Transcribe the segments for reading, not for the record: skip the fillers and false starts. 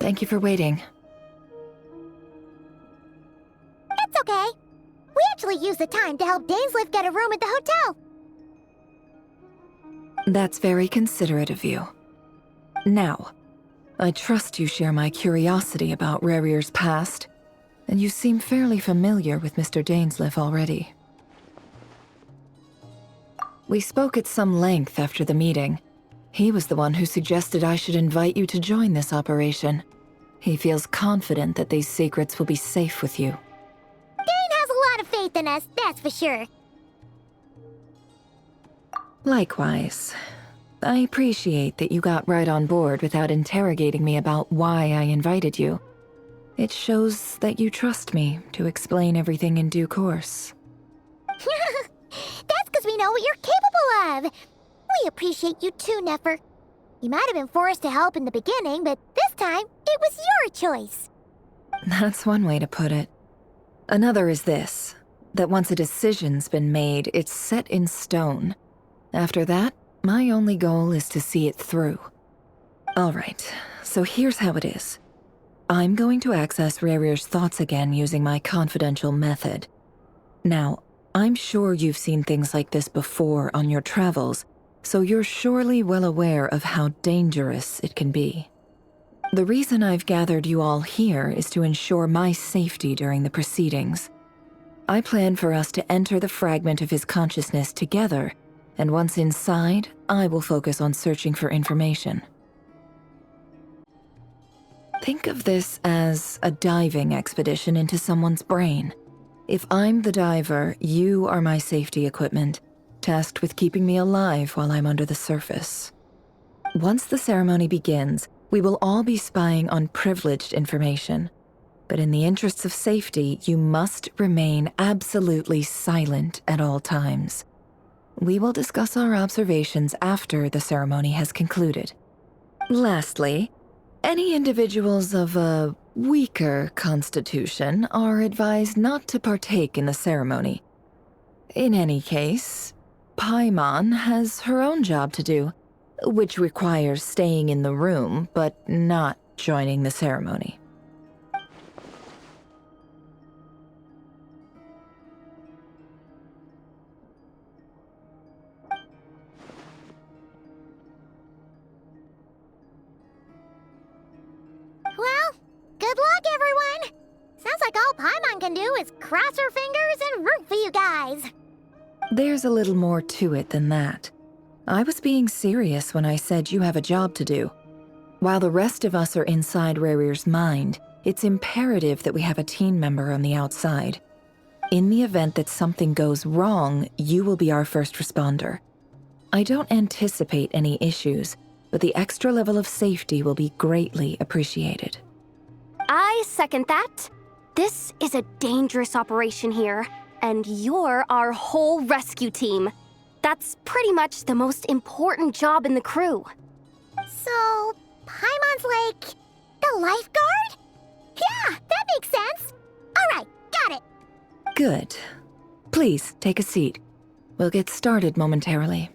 Thank you for waiting. It's okay. We actually used the time to help Dainsleif get a room at the hotel. That's very considerate of you. Now, I trust you share my curiosity about Rarier's past, and you seem fairly familiar with Mr. Dainsleif already. We spoke at some length after the meeting. He was the one who suggested I should invite you to join this operation. He feels confident that these secrets will be safe with you. Dane has a lot of faith in us, that's for sure. Likewise. I appreciate that you got right on board without interrogating me about why I invited you. It shows that you trust me to explain everything in due course. That's because we know what you're capable of. We appreciate you too, Nefer. You might have been forced to help in the beginning, but this time, it was your choice. That's one way to put it. Another is this, that once a decision's been made, it's set in stone. After that, my only goal is to see it through. Alright, so here's how it is. I'm going to access Rarier's thoughts again using my confidential method. Now, I'm sure you've seen things like this before on your travels, so you're surely well aware of how dangerous it can be. The reason I've gathered you all here is to ensure my safety during the proceedings. I plan for us to enter the fragment of his consciousness together, and once inside, I will focus on searching for information. Think of this as a diving expedition into someone's brain. If I'm the diver, you are my safety equipment, tasked with keeping me alive while I'm under the surface. Once the ceremony begins, we will all be spying on privileged information. But in the interests of safety, you must remain absolutely silent at all times. We will discuss our observations after the ceremony has concluded. Lastly, any individuals of a weaker constitution are advised not to partake in the ceremony. In any case, Paimon has her own job to do, which requires staying in the room but not joining the ceremony. Well, good luck, everyone. Sounds like all Paimon can do is cross her fingers and root for you guys. There's a little more to it than that. I was being serious when I said you have a job to do. While the rest of us are inside Rarier's mind, it's imperative that we have a team member on the outside. In the event that something goes wrong, you will be our first responder. I don't anticipate any issues, but the extra level of safety will be greatly appreciated. I second that. This is a dangerous operation here, and you're our whole rescue team. That's pretty much the most important job in the crew. So, Paimon's like the lifeguard? Yeah, that makes sense. All right, got it. Good. Please, take a seat. We'll get started momentarily.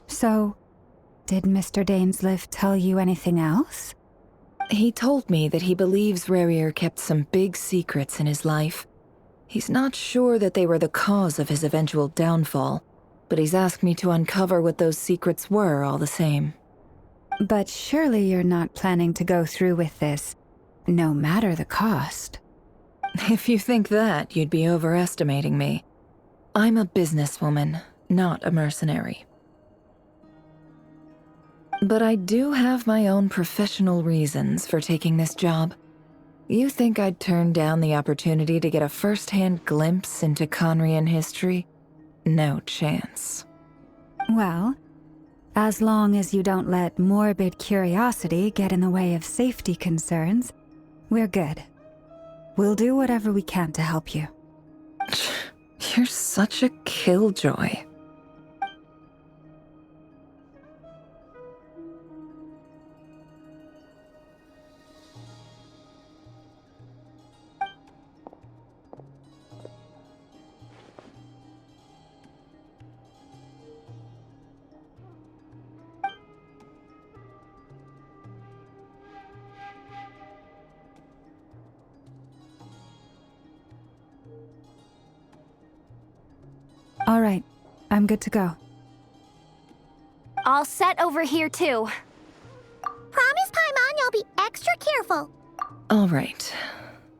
So, did Mr. Dainsleif tell you anything else? He told me that he believes Rarier kept some big secrets in his life. He's not sure that they were the cause of his eventual downfall, but he's asked me to uncover what those secrets were all the same. But surely you're not planning to go through with this, no matter the cost. If you think that, you'd be overestimating me. I'm a businesswoman, not a mercenary. But I do have my own professional reasons for taking this job. You think I'd turn down the opportunity to get a first-hand glimpse into Conrian history? No chance. Well, as long as you don't let morbid curiosity get in the way of safety concerns, we're good. We'll do whatever we can to help you. You're such a killjoy. All right, I'm good to go. All set over here, too. Promise, Paimon, you'll be extra careful. All right.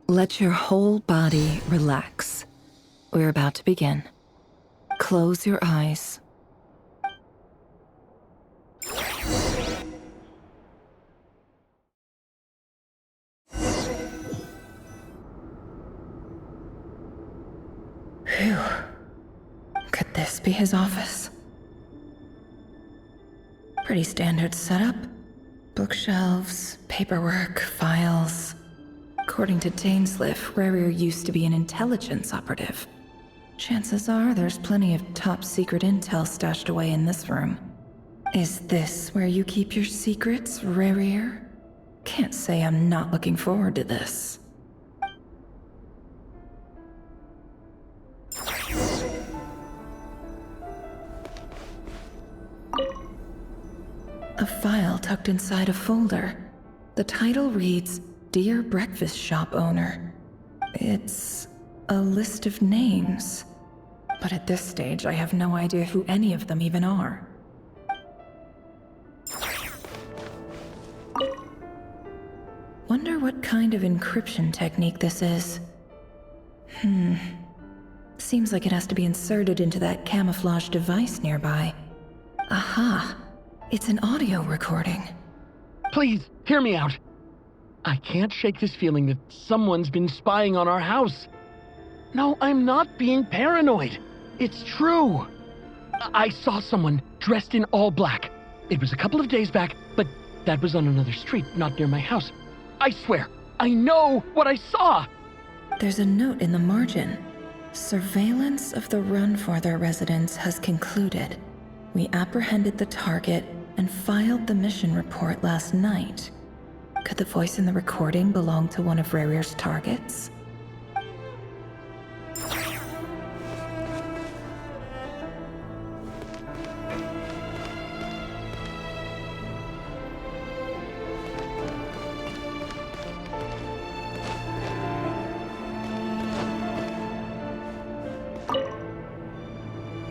Let your whole body relax. We're about to begin. Close your eyes. Phew. Could this be his office? Pretty standard setup. Bookshelves, paperwork, files. According to Dainsliff, Rarier used to be an intelligence operative. Chances are there's plenty of top-secret intel stashed away in this room. Is this where you keep your secrets, Rarier? Can't say I'm not looking forward to this. A file tucked inside a folder. The title reads, Dear Breakfast Shop Owner. It's a list of names. But at this stage, I have no idea who any of them even are. Wonder what kind of encryption technique this is. Seems like it has to be inserted into that camouflage device nearby. Aha! It's an audio recording. Please, hear me out. I can't shake this feeling that someone's been spying on our house. No, I'm not being paranoid. It's true. I saw someone dressed in all black. It was a couple of days back, but that was on another street, not near my house. I swear, I know what I saw! There's a note in the margin. Surveillance of the Runforther residence has concluded. We apprehended the target and filed the mission report last night. Could the voice in the recording belong to one of Rarier's targets?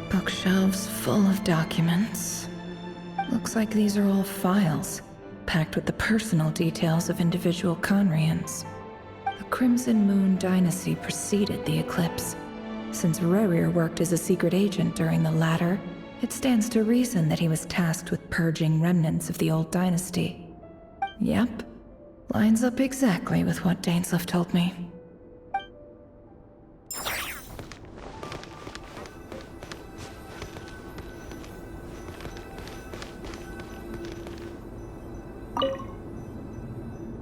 Bookshelves full of documents. Looks like these are all files, packed with the personal details of individual Conrians. The Crimson Moon dynasty preceded the eclipse. Since Rarier worked as a secret agent during the latter, it stands to reason that he was tasked with purging remnants of the old dynasty. Yep, lines up exactly with what Dainsliff told me.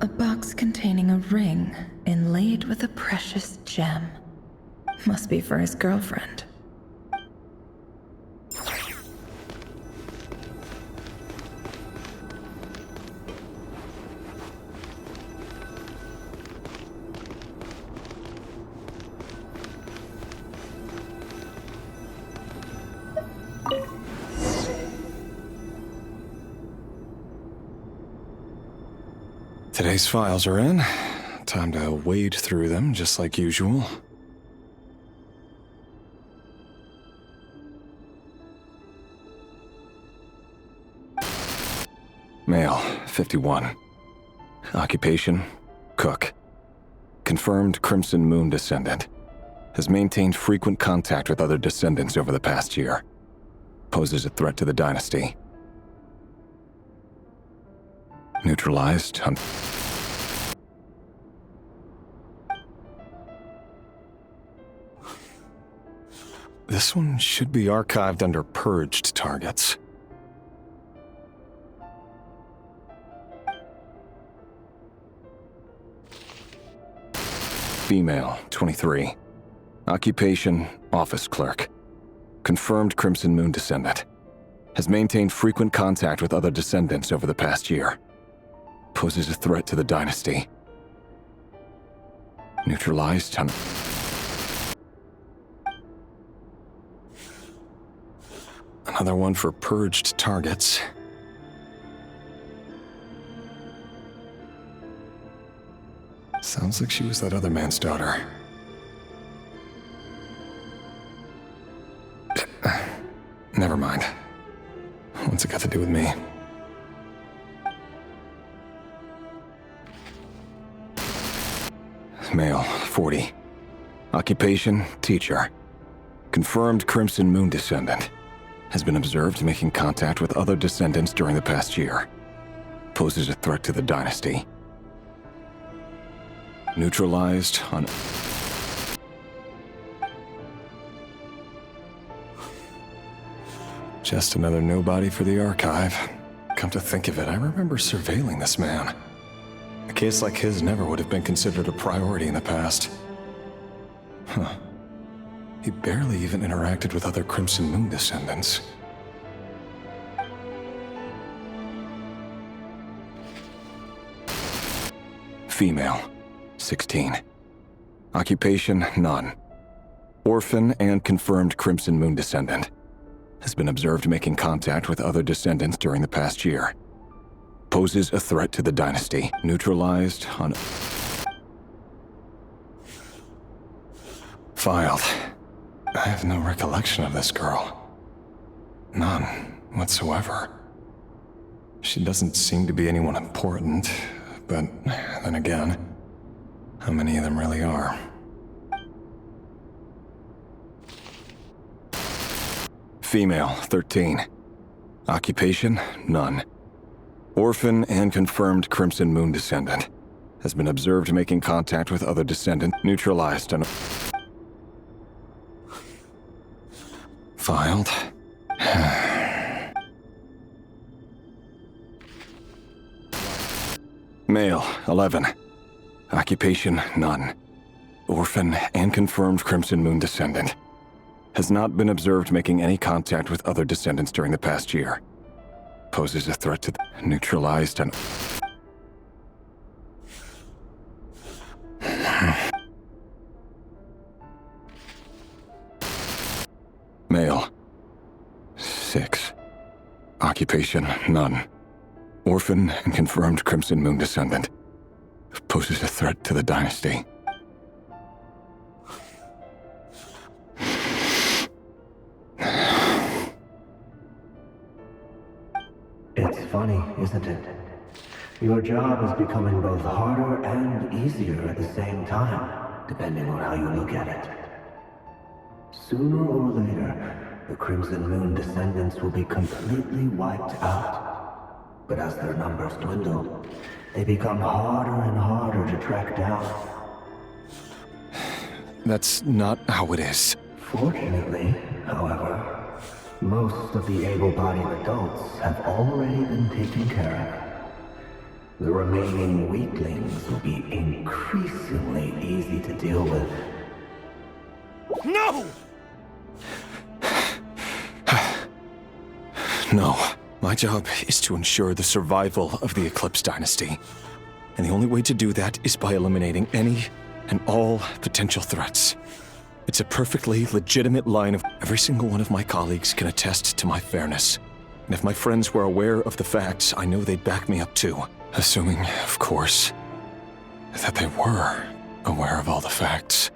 A box containing a ring inlaid with a precious gem. Must be for his girlfriend. Today's files are in. Time to wade through them, just like usual. Male, 51. Occupation, cook. Confirmed Crimson Moon descendant. Has maintained frequent contact with other descendants over the past year. Poses a threat to the dynasty. Neutralized. This one should be archived under purged targets. Female, 23. Occupation, office clerk. Confirmed Crimson Moon descendant. Has maintained frequent contact with other descendants over the past year. Poses a threat to the dynasty. Neutralized. Another one for purged targets. Sounds like she was that other man's daughter. Never mind. What's it got to do with me? Male, 40. Occupation, teacher. Confirmed Crimson Moon descendant. Has been observed making contact with other descendants during the past year. Poses a threat to the dynasty. Neutralized on... Just another nobody for the archive. Come to think of it, I remember surveilling this man. A case like his never would have been considered a priority in the past. Huh. He barely even interacted with other Crimson Moon descendants. Female, 16. Occupation, none. Orphan and confirmed Crimson Moon descendant. Has been observed making contact with other descendants during the past year. Poses a threat to the dynasty. Neutralized on... Filed. I have no recollection of this girl. None whatsoever. She doesn't seem to be anyone important, but then again, how many of them really are? Female, 13. Occupation, none. Orphan and confirmed Crimson Moon descendant. Has been observed making contact with other descendants. Neutralized on... Filed. Male, 11. Occupation, none. Orphan and confirmed Crimson Moon descendant. Has not been observed making any contact with other descendants during the past year. Poses a threat to the... Neutralized on... Male. 6. Occupation, none. Orphan and confirmed Crimson Moon descendant. Poses a threat to the dynasty. It's funny, isn't it? Your job is becoming both harder and easier at the same time, depending on how you look at it. Sooner or later, the Crimson Moon descendants will be completely wiped out. But as their numbers dwindle, they become harder and harder to track down. That's not how it is. Fortunately, however, most of the able-bodied adults have already been taken care of. The remaining weaklings will be increasingly easy to deal with. No! No. My job is to ensure the survival of the Eclipse Dynasty. And the only way to do that is by eliminating any and all potential threats. It's a perfectly legitimate line of... Every single one of my colleagues can attest to my fairness. And if my friends were aware of the facts, I know they'd back me up too. Assuming, of course, that they were aware of all the facts.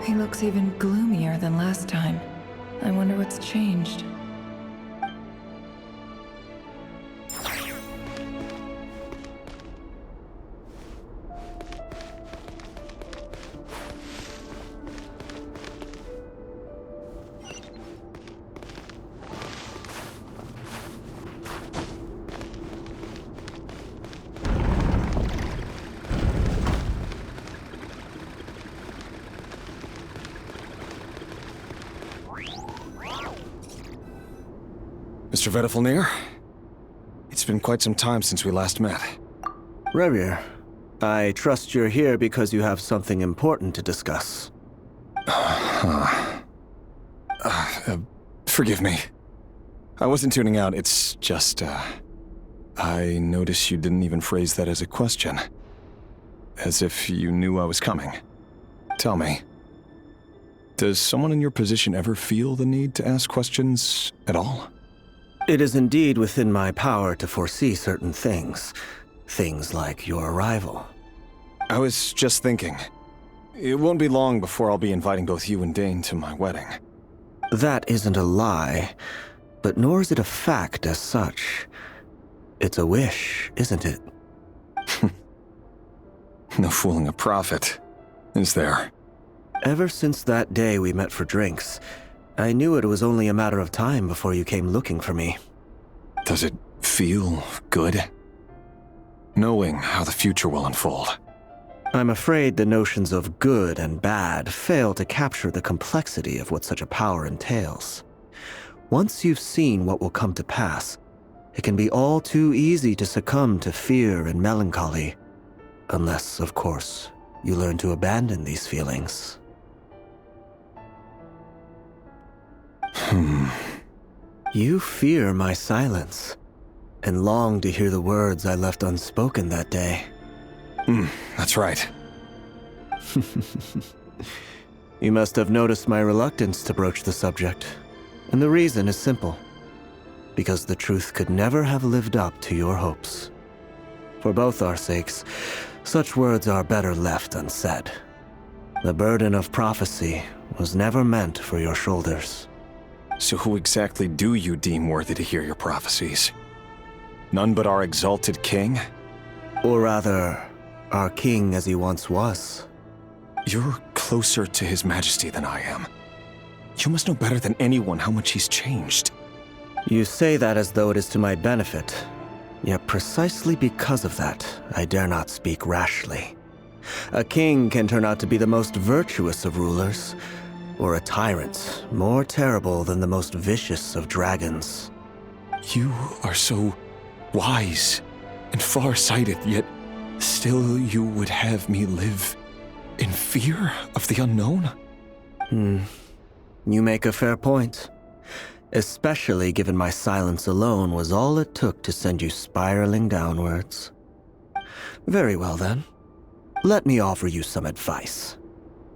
He looks even gloomier than last time. I wonder what's changed. Mr. Vedifalnir? It's been quite some time since we last met. Revir, I trust you're here because you have something important to discuss. Forgive me. I wasn't tuning out, it's just, I noticed you didn't even phrase that as a question. As if you knew I was coming. Tell me, does someone in your position ever feel the need to ask questions at all? It is indeed within my power to foresee certain things. Things like your arrival. I was just thinking. It won't be long before I'll be inviting both you and Dane to my wedding. That isn't a lie, but nor is it a fact as such. It's a wish, isn't it? No fooling a prophet, is there? Ever since that day we met for drinks, I knew it was only a matter of time before you came looking for me. Does it feel good? Knowing how the future will unfold. I'm afraid the notions of good and bad fail to capture the complexity of what such a power entails. Once you've seen what will come to pass, it can be all too easy to succumb to fear and melancholy. Unless, of course, you learn to abandon these feelings. You fear my silence, and long to hear the words I left unspoken that day. That's right. You must have noticed my reluctance to broach the subject, and the reason is simple. Because the truth could never have lived up to your hopes. For both our sakes, such words are better left unsaid. The burden of prophecy was never meant for your shoulders. So who exactly do you deem worthy to hear your prophecies? None but our exalted king? Or rather, our king as he once was. You're closer to his majesty than I am. You must know better than anyone how much he's changed. You say that as though it is to my benefit. Yet precisely because of that, I dare not speak rashly. A king can turn out to be the most virtuous of rulers, or a tyrant more terrible than the most vicious of dragons. You are so wise and far-sighted, yet still you would have me live in fear of the unknown? You make a fair point. Especially given my silence alone was all it took to send you spiraling downwards. Very well then. Let me offer you some advice.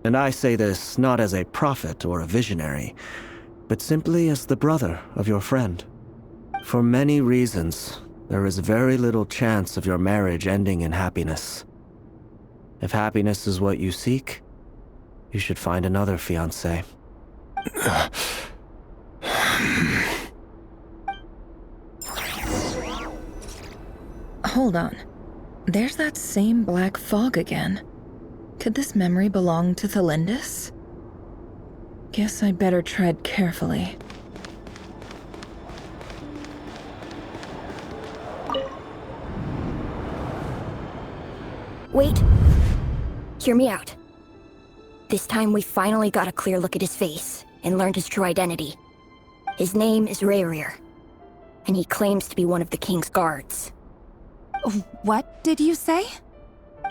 And I say this not as a prophet or a visionary, but simply as the brother of your friend. For many reasons, there is very little chance of your marriage ending in happiness. If happiness is what you seek, you should find another fiancé. Hold on. There's that same black fog again. Could this memory belong to Thelindis? Guess I'd better tread carefully. Wait. Hear me out. This time we finally got a clear look at his face and learned his true identity. His name is Rayrir, and he claims to be one of the king's guards. What did you say?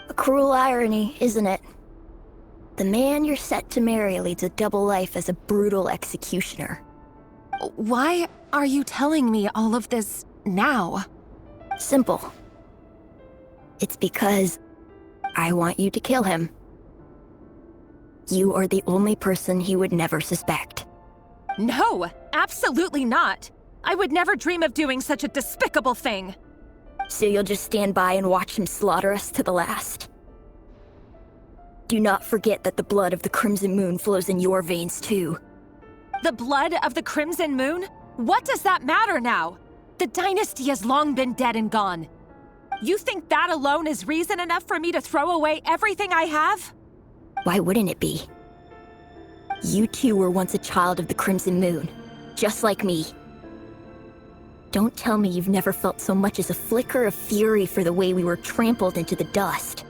A cruel irony, isn't it? The man you're set to marry leads a double life as a brutal executioner. Why are you telling me all of this now? Simple. It's because I want you to kill him. You are the only person he would never suspect. No, absolutely not. I would never dream of doing such a despicable thing. So you'll just stand by and watch him slaughter us to the last? Do not forget that the blood of the Crimson Moon flows in your veins too. The blood of the Crimson Moon? What does that matter now? The dynasty has long been dead and gone. You think that alone is reason enough for me to throw away everything I have? Why wouldn't it be? You two were once a child of the Crimson Moon, just like me. Don't tell me you've never felt so much as a flicker of fury for the way we were trampled into the dust.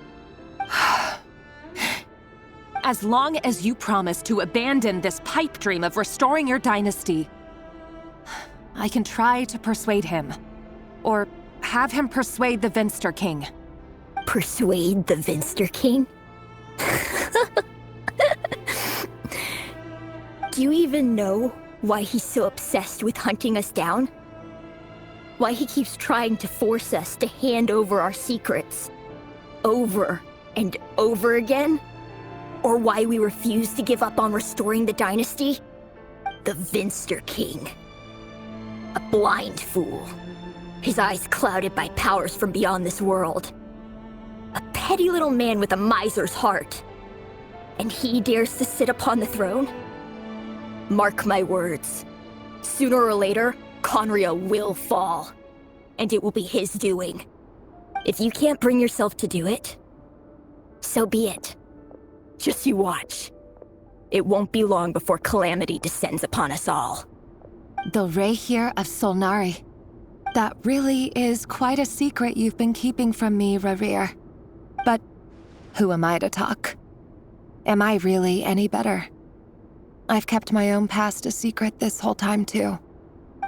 As long as you promise to abandon this pipe dream of restoring your dynasty, I can try to persuade him. Or have him persuade the Vinster King. Persuade the Vinster King? Do you even know why he's so obsessed with hunting us down? Why he keeps trying to force us to hand over our secrets? Over and over again? Or why we refuse to give up on restoring the dynasty? The Vinster King. A blind fool. his eyes clouded by powers from beyond this world. A petty little man with a miser's heart. And he dares to sit upon the throne? Mark my words. Sooner or later, Conria will fall. And it will be his doing. If you can't bring yourself to do it, so be it. Just you watch. It won't be long before calamity descends upon us all. The Rehir of Solnari. That really is quite a secret you've been keeping from me, Rerir. But who am I to talk? Am I really any better? I've kept my own past a secret this whole time, too.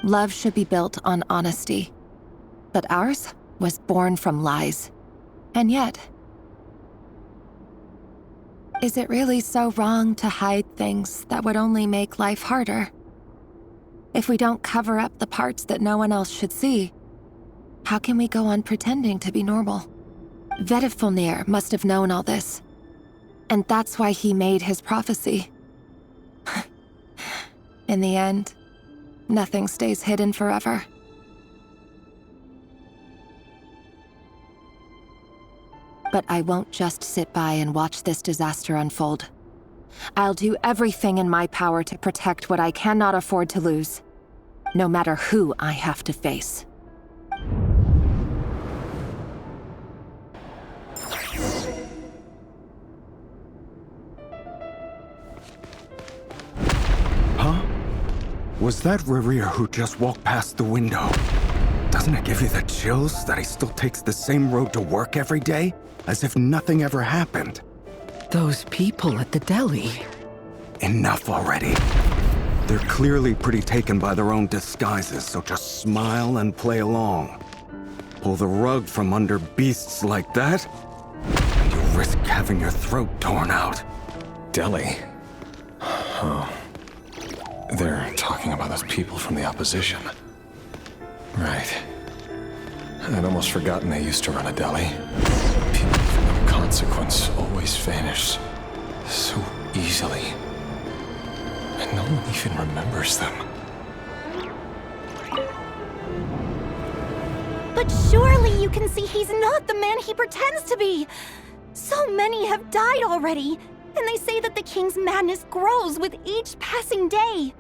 Love should be built on honesty. But ours was born from lies. And yet, is it really so wrong to hide things that would only make life harder? If we don't cover up the parts that no one else should see, how can we go on pretending to be normal? Vedifulnir must have known all this. And that's why he made his prophecy. In the end, nothing stays hidden forever. But I won't just sit by and watch this disaster unfold. I'll do everything in my power to protect what I cannot afford to lose, no matter who I have to face. Huh? Was that Rerir who just walked past the window? Doesn't it give you the chills that he still takes the same road to work every day? As if nothing ever happened. Those people at the deli. Enough already. They're clearly pretty taken by their own disguises, so just smile and play along. Pull the rug from under beasts like that, and you risk having your throat torn out. Deli? Oh. They're talking about those people from the opposition. Right. I'd almost forgotten they used to run a deli. People of no consequence always vanish so easily. And no one even remembers them. But surely you can see he's not the man he pretends to be. So many have died already, and they say that the king's madness grows with each passing day.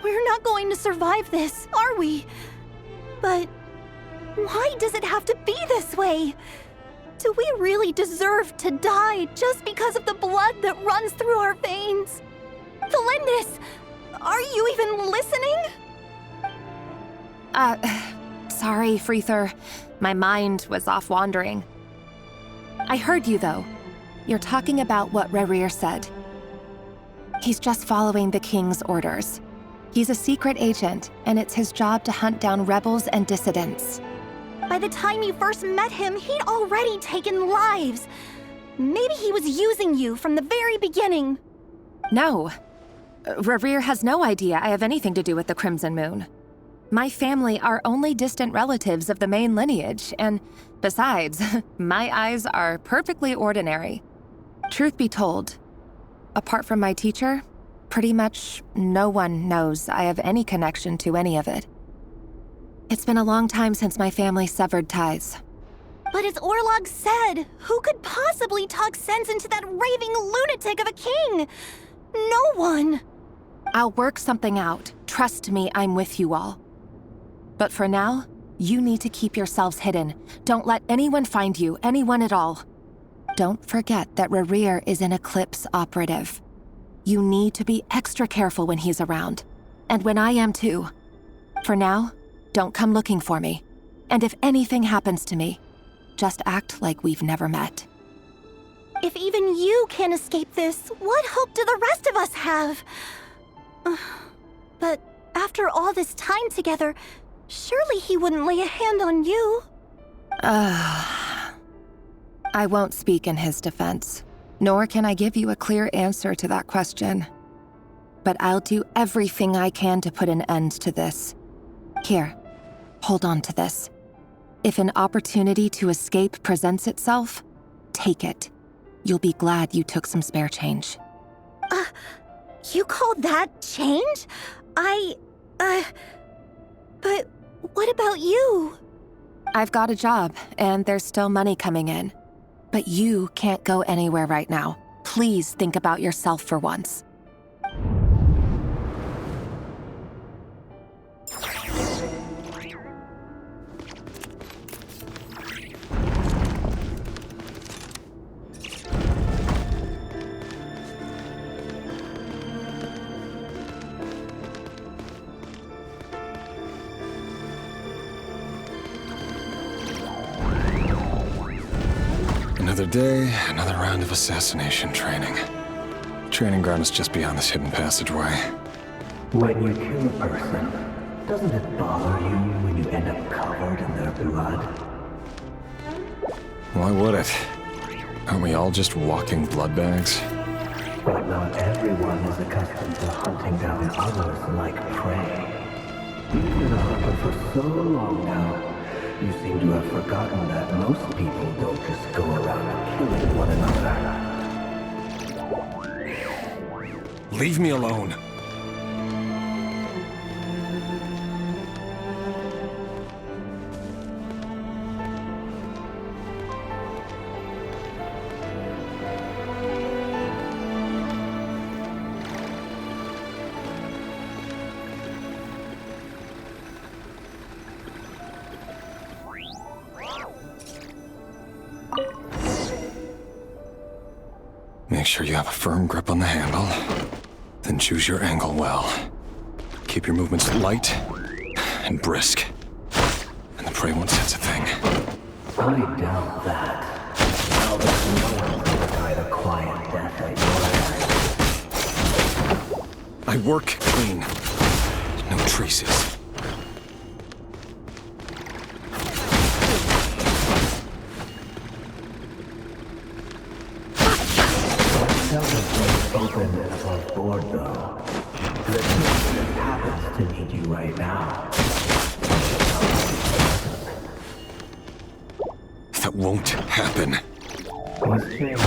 We're not going to survive this, are we? But why does it have to be this way? Do we really deserve to die just because of the blood that runs through our veins? Felindis, are you even listening? Sorry, Freether. My mind was off wandering. I heard you, though. You're talking about what Rerir said. He's just following the king's orders. He's a secret agent, and it's his job to hunt down rebels and dissidents. By the time you first met him, he'd already taken lives. Maybe he was using you from the very beginning. No. Rerir has no idea I have anything to do with the Crimson Moon. My family are only distant relatives of the main lineage, and besides, my eyes are perfectly ordinary. Truth be told, apart from my teacher, pretty much no one knows I have any connection to any of it. It's been a long time since my family severed ties. But as Orlog said, who could possibly talk sense into that raving lunatic of a king? No one. I'll work something out. Trust me, I'm with you all. But for now, you need to keep yourselves hidden. Don't let anyone find you, anyone at all. Don't forget that Rerir is an Eclipse operative. You need to be extra careful when he's around. And when I am too. For now, don't come looking for me. And if anything happens to me, just act like we've never met. If even you can't escape this, what hope do the rest of us have? But after all this time together, surely he wouldn't lay a hand on you. I won't speak in his defense, nor can I give you a clear answer to that question. But I'll do everything I can to put an end to this. Here, hold on to this. If an opportunity to escape presents itself, take it. You'll be glad you took some spare change. You call that change? But what about you? I've got a job, and there's still money coming in. But you can't go anywhere right now. Please think about yourself for once. Another day, another round of assassination training. Training ground is just beyond this hidden passageway. When you kill a person, doesn't it bother you when you end up covered in their blood? Why would it? Aren't we all just walking blood bags? But not everyone is accustomed to hunting down others like prey. You've been a hunter for so long now, you seem to have forgotten that most people don't just go around killing one another. Leave me alone. Make sure you have a firm grip on the handle, then choose your angle well. Keep your movements light and brisk, and the prey won't sense a thing. I doubt that. Now that no one's gonna die a quiet death at your hands. I work clean. No traces. Open and above board, though. The thing that happens to need you right now. That won't happen. He's changed.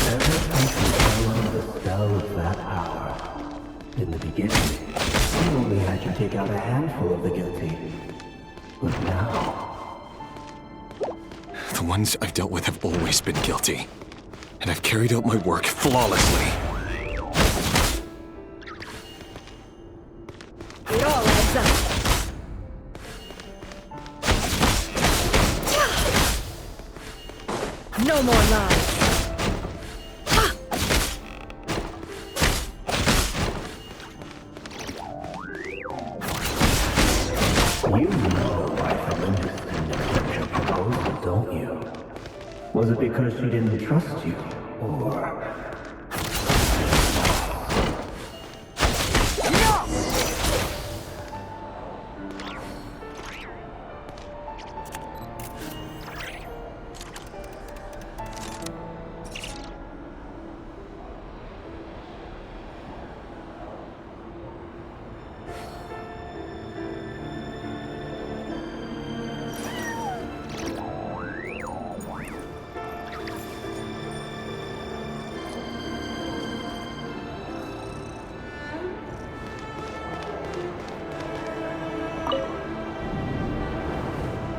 Ever since he fell under the spell of that power. In the beginning, he only had you take out a handful of the guilty. But now... The ones I've dealt with have always been guilty. And I've carried out my work flawlessly. It all adds up. No more lies. You know why Felinda's didn't accept your proposal, don't you? Was it because she didn't trust you? Or...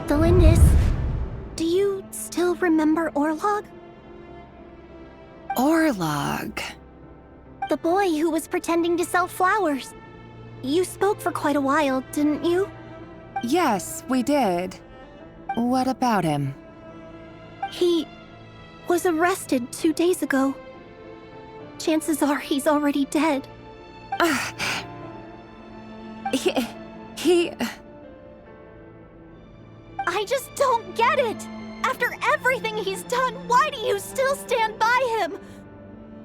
Delindis, do you still remember Orlog? Orlog. The boy who was pretending to sell flowers. You spoke for quite a while, didn't you? Yes, we did. What about him? He was arrested 2 days ago. Chances are he's already dead. He... I just don't get it! After everything he's done, why do you still stand by him?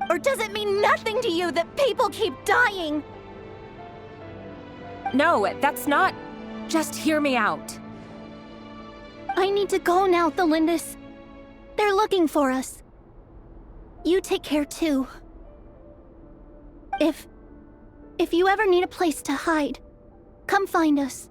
Or does it mean nothing to you that people keep dying? No, that's not... Just hear me out. I need to go now, Thelindis. They're looking for us. You take care too. If you ever need a place to hide, come find us.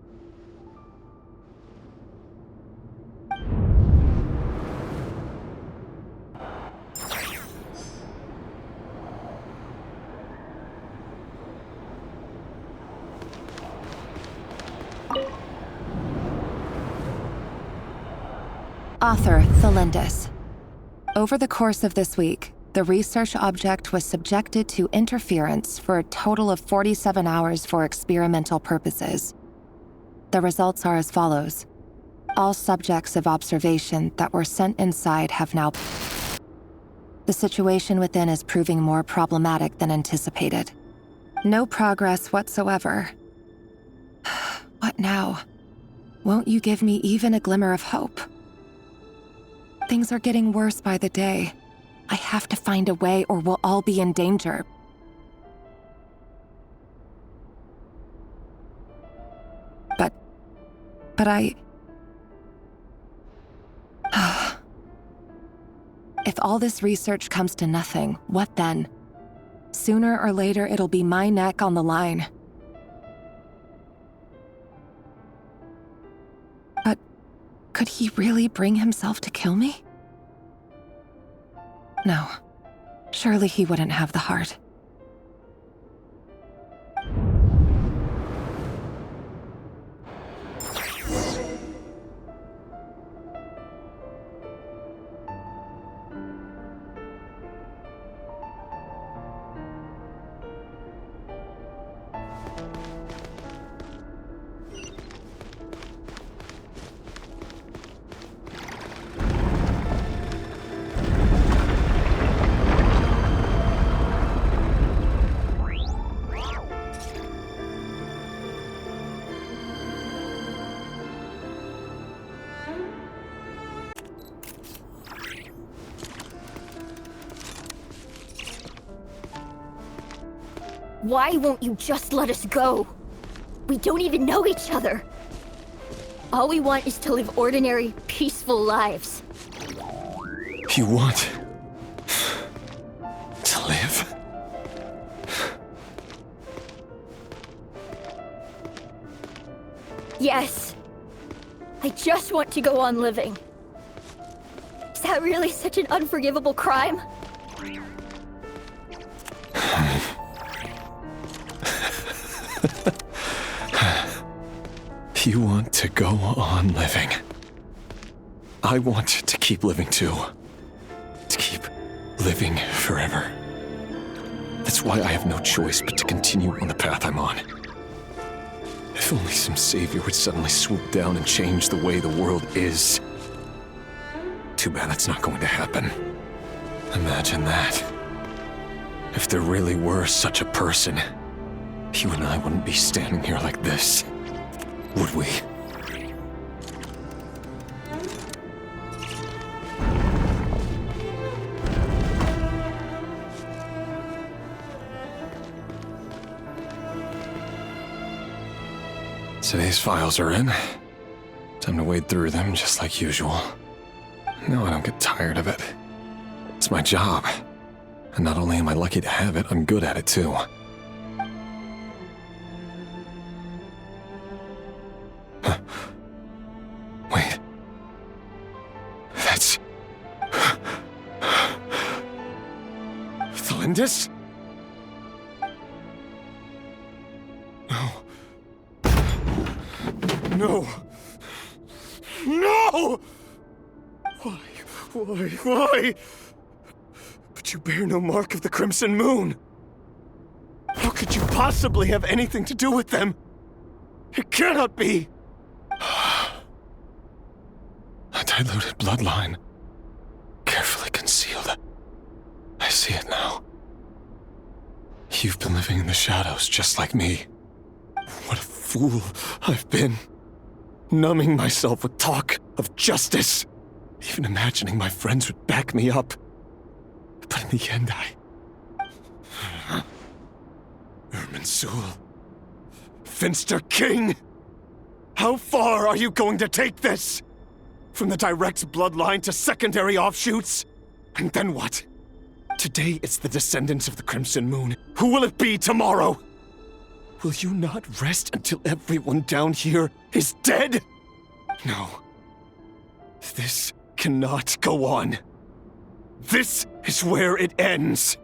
Author, Thelindis. Over the course of this week, the research object was subjected to interference for a total of 47 hours for experimental purposes. The results are as follows. All subjects of observation that were sent inside have now... The situation within is proving more problematic than anticipated. No progress whatsoever. What now? Won't you give me even a glimmer of hope? Things are getting worse by the day. I have to find a way or we'll all be in danger. But I... If all this research comes to nothing, what then? Sooner or later, it'll be my neck on the line. But could he really bring himself to kill me? No. Surely he wouldn't have the heart. Why won't you just let us go? We don't even know each other. All we want is to live ordinary, peaceful lives. You want to live? Yes. I just want to go on living. Is that really such an unforgivable crime? You want to go on living. I want to keep living too. To keep living forever. That's why I have no choice but to continue on the path I'm on. If only some savior would suddenly swoop down and change the way the world is. Too bad that's not going to happen. Imagine that. If there really were such a person, you and I wouldn't be standing here like this. Would we? Today's files are in. Time to wade through them just like usual. No, I don't get tired of it. It's my job. And not only am I lucky to have it, I'm good at it too. Wait. That's... Thelindis? No. No! No! Why? But you bear no mark of the Crimson Moon. How could you possibly have anything to do with them? It cannot be! A diluted bloodline. Carefully concealed. I see it now. You've been living in the shadows just like me. What a fool I've been. Numbing myself with talk of justice. Even imagining my friends would back me up. But in the end, Irminsul. Finster King! How far are you going to take this? From the direct bloodline to secondary offshoots? And then what? Today it's the descendants of the Crimson Moon. Who will it be tomorrow? Will you not rest until everyone down here is dead? No. This cannot go on. This is where it ends.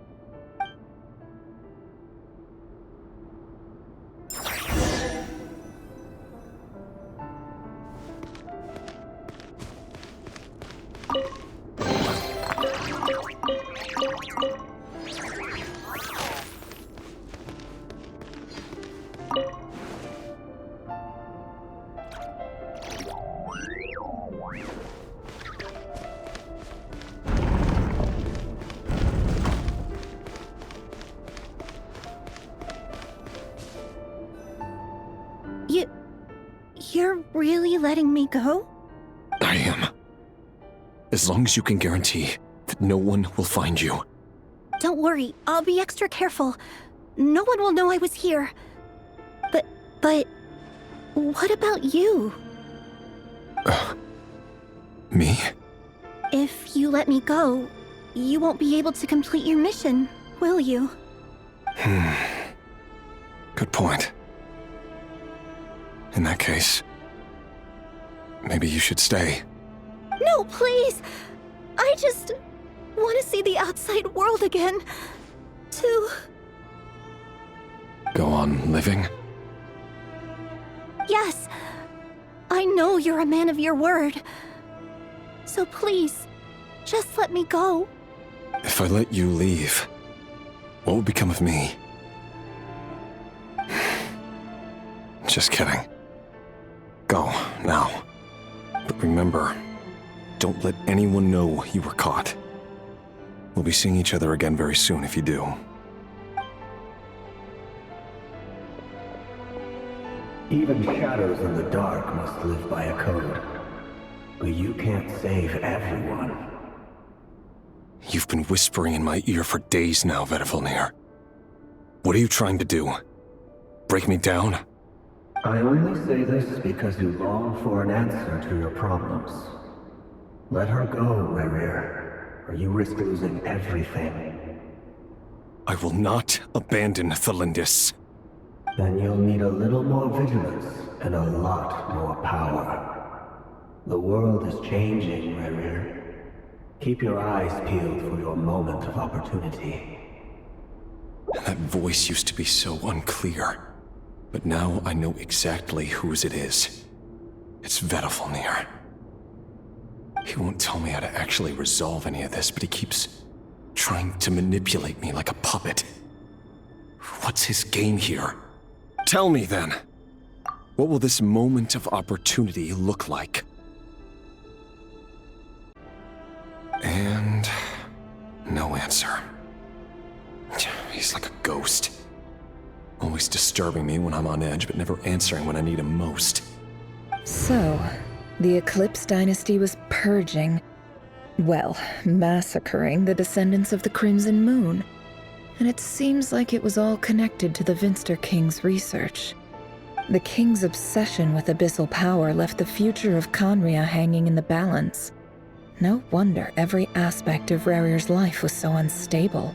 letting me go? I am. As long as you can guarantee that no one will find you. Don't worry, I'll be extra careful. No one will know I was here. But what about you? Me? If you let me go, you won't be able to complete your mission, will you? Good point. In that case, maybe you should stay. No, please! I just want to see the outside world again. To... Go on living? Yes. I know you're a man of your word. So please, just let me go. If I let you leave, what would become of me? Just kidding. Go, now. But remember, don't let anyone know you were caught. We'll be seeing each other again very soon if you do. Even shadows in the dark must live by a code. But you can't save everyone. You've been whispering in my ear for days now, Vedifalnir. What are you trying to do? Break me down? I only say this because you long for an answer to your problems. Let her go, Rerir, or you risk losing everything. I will not abandon Thelindis. Then you'll need a little more vigilance and a lot more power. The world is changing, Rerir. Keep your eyes peeled for your moment of opportunity. That voice used to be so unclear, but now I know exactly whose it is. It's Vedifalnir. He won't tell me how to actually resolve any of this, but he keeps trying to manipulate me like a puppet. What's his game here? Tell me then. What will this moment of opportunity look like? And no answer. He's like a ghost. Always disturbing me when I'm on edge, but never answering when I need him most. So, the Eclipse dynasty was purging, well, massacring the descendants of the Crimson Moon. And it seems like it was all connected to the Vinster King's research. The King's obsession with abyssal power left the future of Conria hanging in the balance. No wonder every aspect of Rerir's life was so unstable.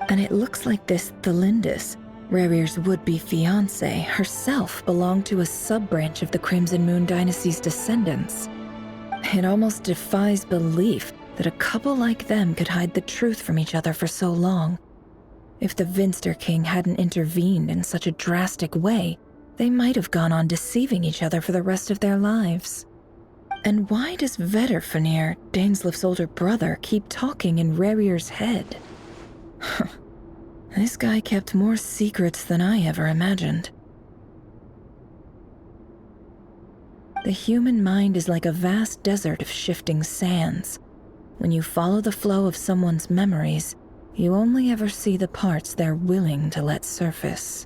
And it looks like this Thelindis, Rerir's would-be fiancée, herself belonged to a sub-branch of the Crimson Moon dynasty's descendants. It almost defies belief that a couple like them could hide the truth from each other for so long. If the Vinster King hadn't intervened in such a drastic way, they might have gone on deceiving each other for the rest of their lives. And why does Vedifalnir, Daneslif's older brother, keep talking in Rerir's head? This guy kept more secrets than I ever imagined. The human mind is like a vast desert of shifting sands. When you follow the flow of someone's memories, you only ever see the parts they're willing to let surface.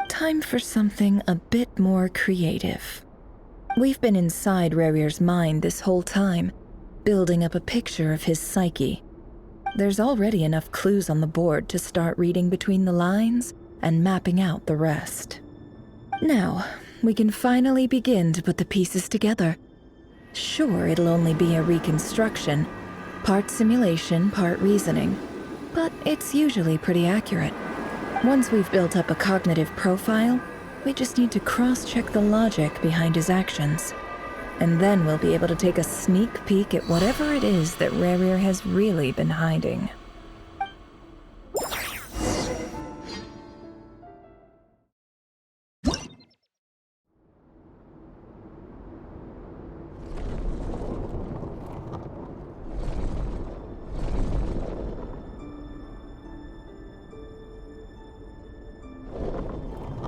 Time for something a bit more creative. We've been inside Rerir's mind this whole time, building up a picture of his psyche. There's already enough clues on the board to start reading between the lines and mapping out the rest. Now, we can finally begin to put the pieces together. Sure, it'll only be a reconstruction, part simulation, part reasoning, but it's usually pretty accurate. Once we've built up a cognitive profile, we just need to cross-check the logic behind his actions. And then we'll be able to take a sneak peek at whatever it is that Rerir has really been hiding.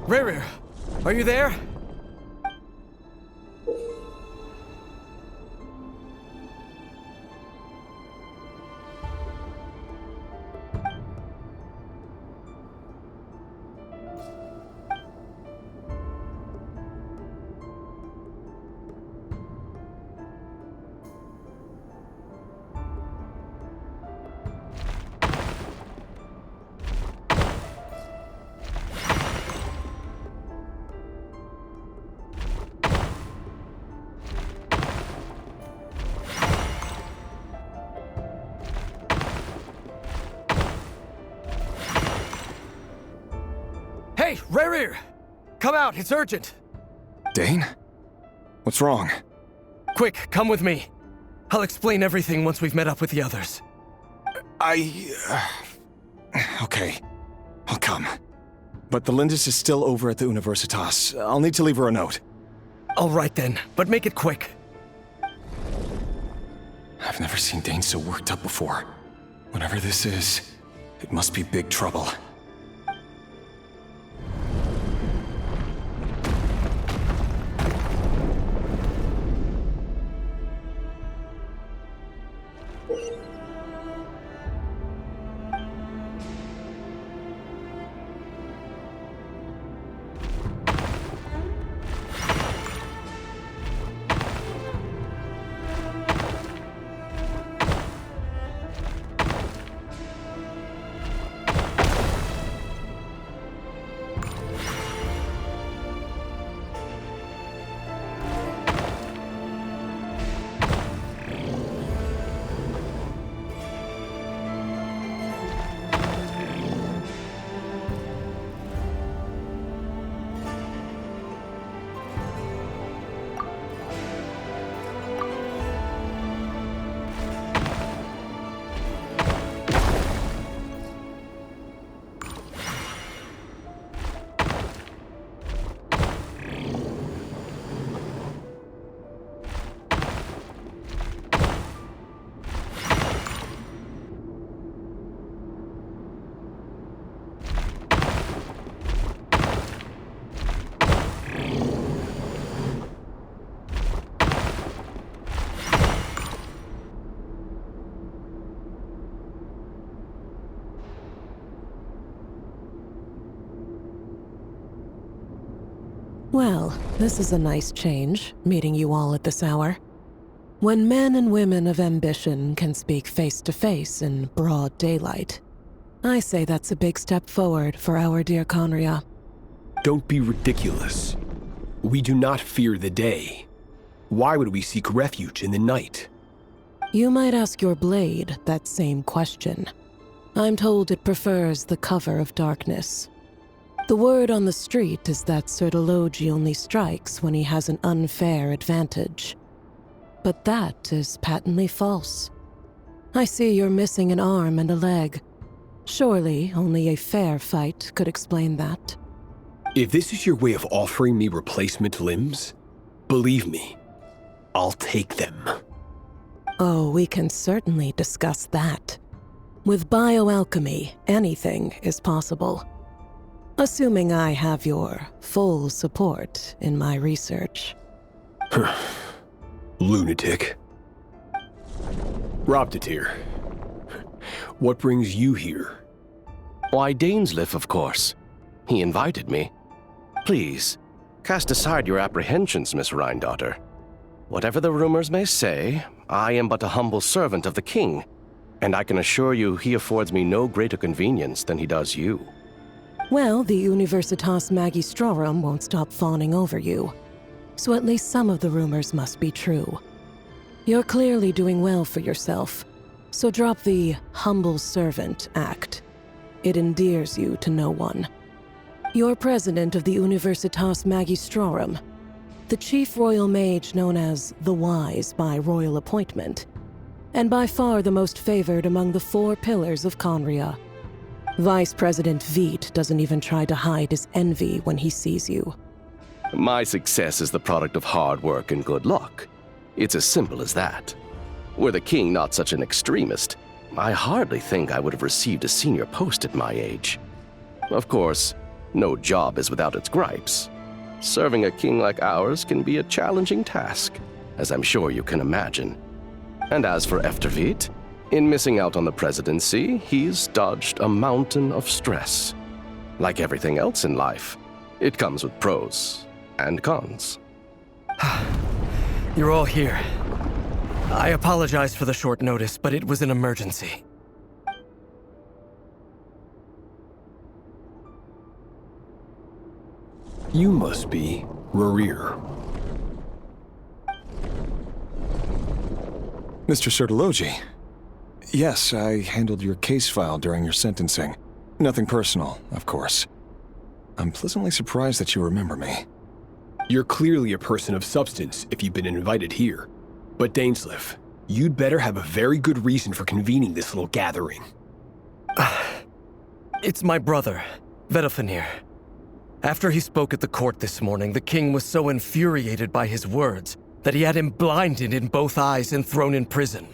Rerir, are you there? Hey, Rerir! Come out, it's urgent! Dane? What's wrong? Quick, come with me. I'll explain everything once we've met up with the others. Okay. I'll come. But the Lindis is still over at the Universitas. I'll need to leave her a note. All right then, but make it quick. I've never seen Dane so worked up before. Whatever this is, it must be big trouble. Well, this is a nice change, meeting you all at this hour. When men and women of ambition can speak face to face in broad daylight, I say that's a big step forward for our dear Conria. Don't be ridiculous. We do not fear the day. Why would we seek refuge in the night? You might ask your blade that same question. I'm told it prefers the cover of darkness. The word on the street is that Sertologi only strikes when he has an unfair advantage. But that is patently false. I see you're missing an arm and a leg. Surely only a fair fight could explain that. If this is your way of offering me replacement limbs, believe me, I'll take them. Oh, we can certainly discuss that. With bioalchemy, anything is possible. Assuming I have your full support in my research. Lunatic. Robdatir. What brings you here? Why, Dainsleif, of course. He invited me. Please, cast aside your apprehensions, Miss Rhindaughter. Whatever the rumors may say, I am but a humble servant of the king, and I can assure you he affords me no greater convenience than he does you. Well, the Universitas Magistrorum won't stop fawning over you, so at least some of the rumors must be true. You're clearly doing well for yourself, so drop the humble servant act. It endears you to no one. You're president of the Universitas Magistrorum, the chief royal mage known as the Wise by royal appointment, and by far the most favored among the 4 pillars of Conria. Vice President Veit doesn't even try to hide his envy when he sees you. My success is the product of hard work and good luck. It's as simple as that. Were the king not such an extremist, I hardly think I would have received a senior post at my age. Of course, no job is without its gripes. Serving a king like ours can be a challenging task, as I'm sure you can imagine. And as for Efterveit, in missing out on the presidency, he's dodged a mountain of stress. Like everything else in life, it comes with pros and cons. You're all here. I apologize for the short notice, but it was an emergency. You must be Rerir. Mr. Sertologi. Yes, I handled your case file during your sentencing. Nothing personal, of course. I'm pleasantly surprised that you remember me. You're clearly a person of substance if you've been invited here. But Dainsleif, you'd better have a very good reason for convening this little gathering. It's my brother, Vedalfenir. After he spoke at the court this morning, the king was so infuriated by his words that he had him blinded in both eyes and thrown in prison.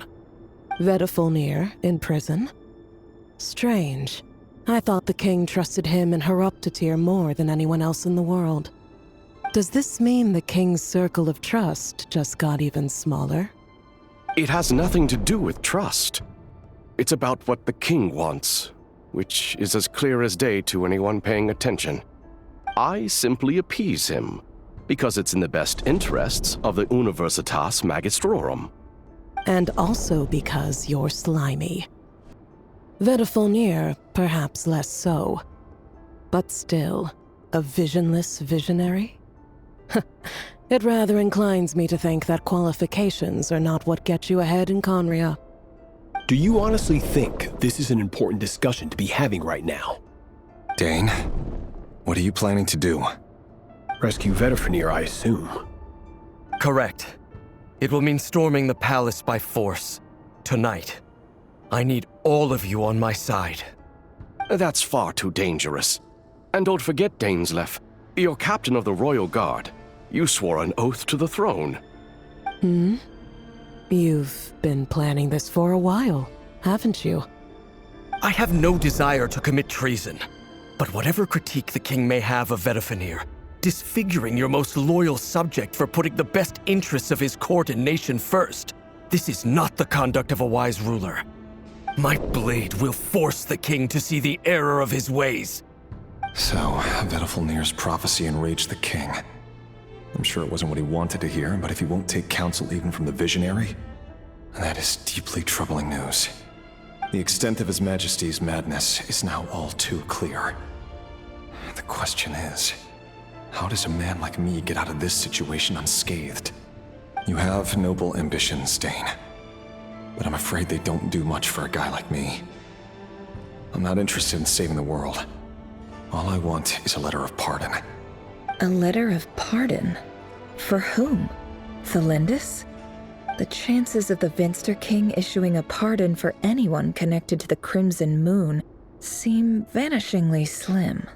Vedalfenir in prison? Strange. I thought the king trusted him and Heroptatir more than anyone else in the world. Does this mean the king's circle of trust just got even smaller? It has nothing to do with trust. It's about what the king wants, which is as clear as day to anyone paying attention. I simply appease him, because it's in the best interests of the Universitas Magistrorum. And also because you're slimy. Vedalfenir, perhaps less so. But still, a visionless visionary? It rather inclines me to think that qualifications are not what get you ahead in Conria. Do you honestly think this is an important discussion to be having right now? Dane, what are you planning to do? Rescue Vedalfenir, I assume. Correct. It will mean storming the palace by force. Tonight. I need all of you on my side. That's far too dangerous. And don't forget, Dainsleif, you're captain of the Royal Guard. You swore an oath to the throne. You've been planning this for a while, haven't you? I have no desire to commit treason. But whatever critique the king may have of Vedalfenir, disfiguring your most loyal subject for putting the best interests of his court and nation first, this is not the conduct of a wise ruler. My blade will force the king to see the error of his ways. So, Vedalfenir's prophecy enraged the king. I'm sure it wasn't what he wanted to hear, but if he won't take counsel even from the visionary, that is deeply troubling news. The extent of His Majesty's madness is now all too clear. The question is, how does a man like me get out of this situation unscathed? You have noble ambitions, Dane, but I'm afraid they don't do much for a guy like me. I'm not interested in saving the world. All I want is a letter of pardon. A letter of pardon? For whom? Thelindis? The chances of the Vinster King issuing a pardon for anyone connected to the Crimson Moon seem vanishingly slim.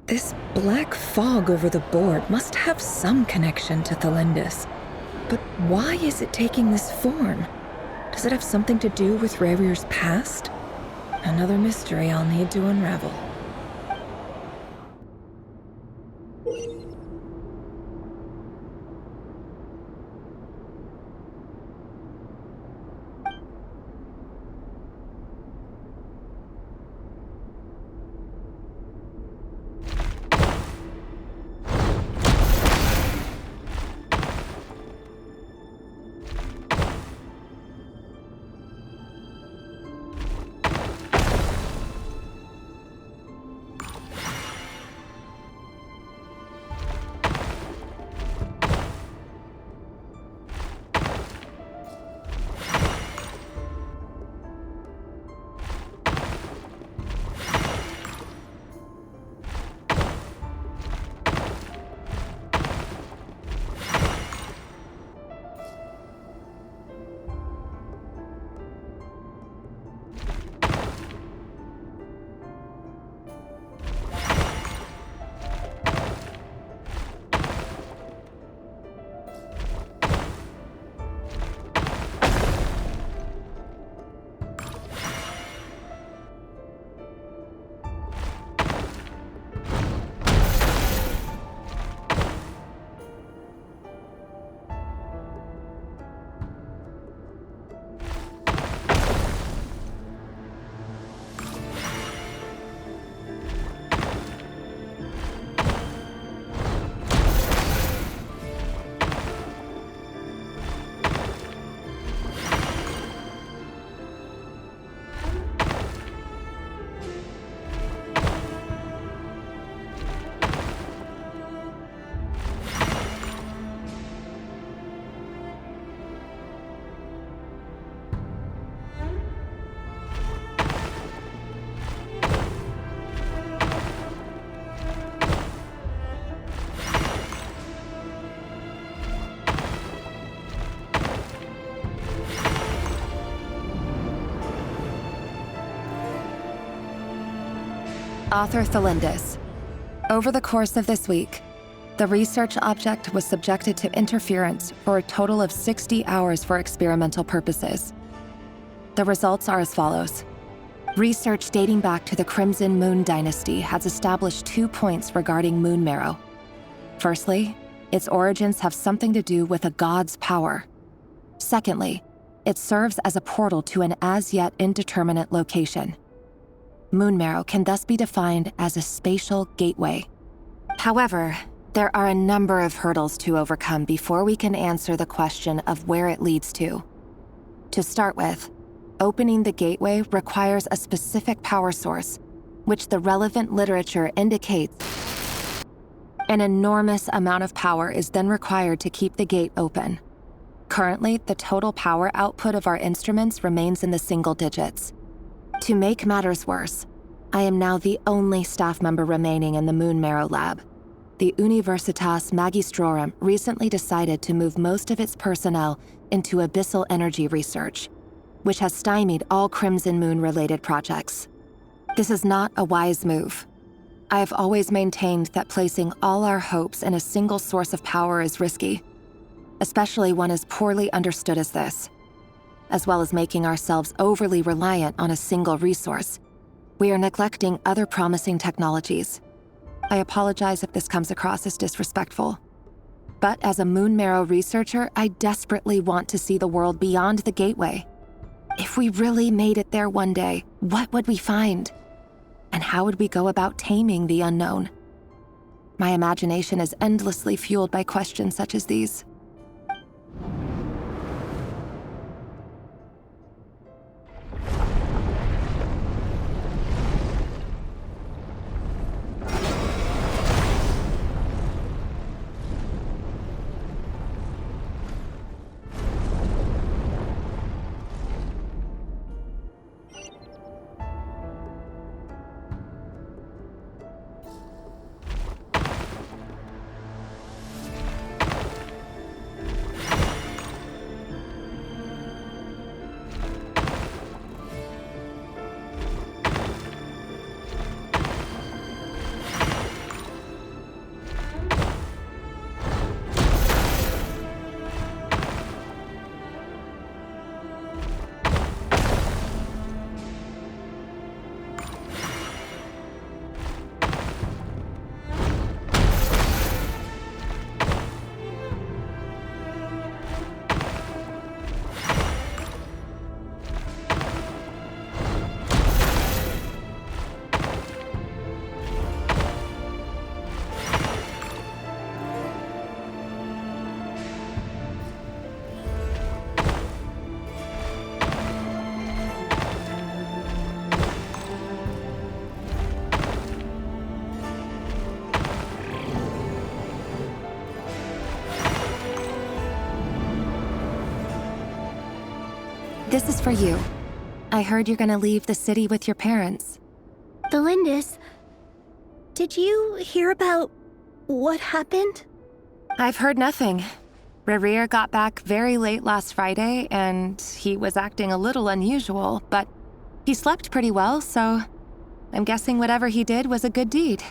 This black fog over the board must have some connection to Thelindis. But why is it taking this form? Does it have something to do with Revir's past? Another mystery I'll need to unravel. Author Thelindis. Over the course of this week, the research object was subjected to interference for a total of 60 hours for experimental purposes. The results are as follows. Research dating back to the Crimson Moon Dynasty has established 2 points regarding moon marrow. Firstly, its origins have something to do with a god's power. Secondly, it serves as a portal to an as-yet indeterminate location. Moon marrow can thus be defined as a spatial gateway. However, there are a number of hurdles to overcome before we can answer the question of where it leads to. To start with, opening the gateway requires a specific power source, which the relevant literature indicates. An enormous amount of power is then required to keep the gate open. Currently, the total power output of our instruments remains in the single digits. To make matters worse, I am now the only staff member remaining in the Moon Marrow lab. The Universitas Magistrorum recently decided to move most of its personnel into abyssal energy research, which has stymied all Crimson Moon-related projects. This is not a wise move. I have always maintained that placing all our hopes in a single source of power is risky, especially one as poorly understood as this. As well as making ourselves overly reliant on a single resource, we are neglecting other promising technologies. I apologize if this comes across as disrespectful. But as a Moon Marrow researcher, I desperately want to see the world beyond the gateway. If we really made it there one day, what would we find? And how would we go about taming the unknown? My imagination is endlessly fueled by questions such as these. This is for you. I heard you're gonna leave the city with your parents. Thelindis, did you hear about what happened? I've heard nothing. Rerir got back very late last Friday, and he was acting a little unusual, but he slept pretty well, so I'm guessing whatever he did was a good deed.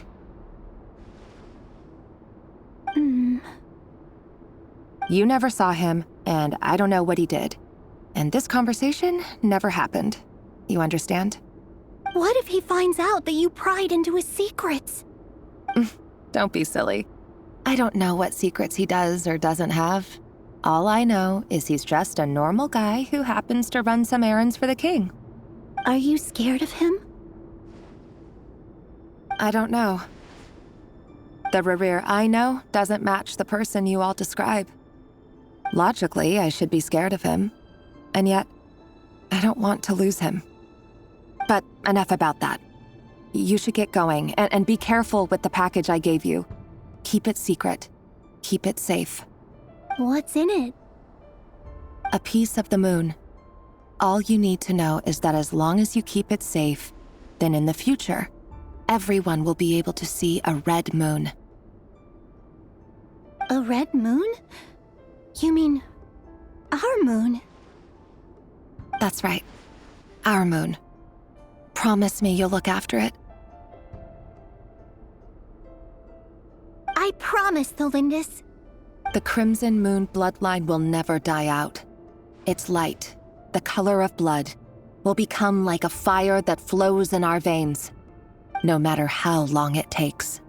You never saw him, and I don't know what he did. And this conversation never happened. You understand? What if he finds out that you pried into his secrets? Don't be silly. I don't know what secrets he does or doesn't have. All I know is he's just a normal guy who happens to run some errands for the king. Are you scared of him? I don't know. The Rerir I know doesn't match the person you all describe. Logically, I should be scared of him. And yet, I don't want to lose him. But enough about that. You should get going, and be careful with the package I gave you. Keep it secret. Keep it safe. What's in it? A piece of the moon. All you need to know is that as long as you keep it safe, then in the future, everyone will be able to see a red moon. A red moon? You mean our moon? That's right. Our moon. Promise me you'll look after it. promise, Thelindis. The Crimson Moon bloodline will never die out. Its light, the color of blood, will become like a fire that flows in our veins, no matter how long it takes.